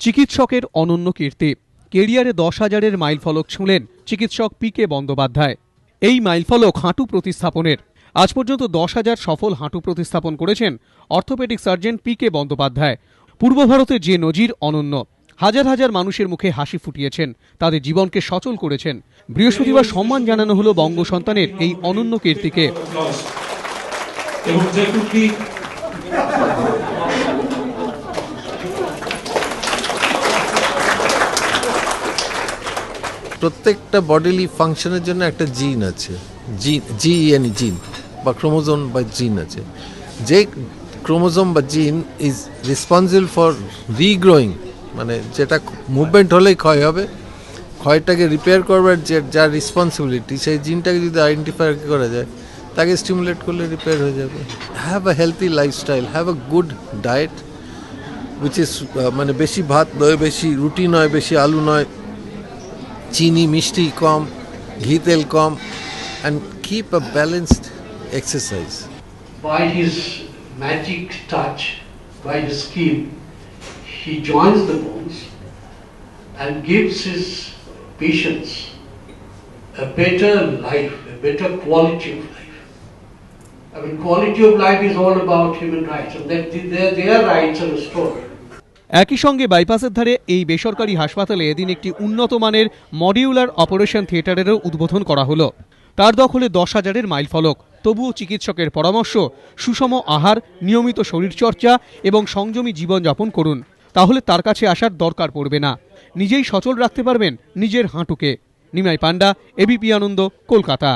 চিকিৎসকের অনন্য কীর্তি। কেরিয়ারে 10,000-এর মাইলফলক ছুঁলেন চিকিৎসক পি.কে. বন্দ্যোপাধ্যায়। এই মাইলফলক হাঁটু প্রতিস্থাপনের। আজ পর্যন্ত 10,000 সফল হাঁটু প্রতিস্থাপন করেছেন অর্থোপেডিক সার্জন পি.কে. বন্দ্যোপাধ্যায়। পূর্ব ভারতে যে নজির অনন্য। হাজার হাজার মানুষের মুখে হাসি ফুটিয়েছেন, তাদের জীবনকে সচল করেছেন। বৃহস্পতিবার সম্মান জানানো হলো বঙ্গ সন্তানের এই অনন্য কীর্তিকে। প্রত্যেকটা বডিলি ফাংশনের জন্য একটা জিন আছে, জিন বা ক্রোমোজোম বা জিন আছে। যে ক্রোমোজোম বা জিন ইজ রেসপন্সিবল ফর রিগ্রোয়িং, মানে যেটা মুভমেন্ট হলেই ক্ষয় হবে, ক্ষয়টাকে রিপেয়ার করবার যে যার রেসপন্সিবিলিটি, সেই জিনটাকে যদি আইডেন্টিফাই করা যায়, তাকে স্টিমুলেট করলে রিপেয়ার হয়ে যাবে। Have a healthy lifestyle, have a good diet which is মানে বেশি ভাত নয়, বেশি রুটি নয়, বেশি আলু নয়, চিনি মিষ্টি কম, ঘি তেল কম, and keep a balanced exercise. By his magic touch, by his skill, he joins the bones and gives his patients a better life, a better quality of life. I mean, quality of life is all about human rights, and that their rights are restored. একই সঙ্গে বাইপাসের ধারে এই বেসরকারি হাসপাতালে এদিন একটি উন্নত মানের মডিউলার অপারেশন থিয়েটারেরও উদ্বোধন করা হলো। তার দখলে 10,000-এর মাইলফলক। তবুও চিকিৎসকের পরামর্শ, সুষম আহার, নিয়মিত শরীরচর্চা এবং সংযমী জীবনযাপন করুন। তাহলে তার কাছে আসার দরকার পড়বে না। নিজেই সচল রাখতে পারবেন নিজের হাঁটুকে। নিমাই পান্ডা, এবিপি আনন্দ, কলকাতা।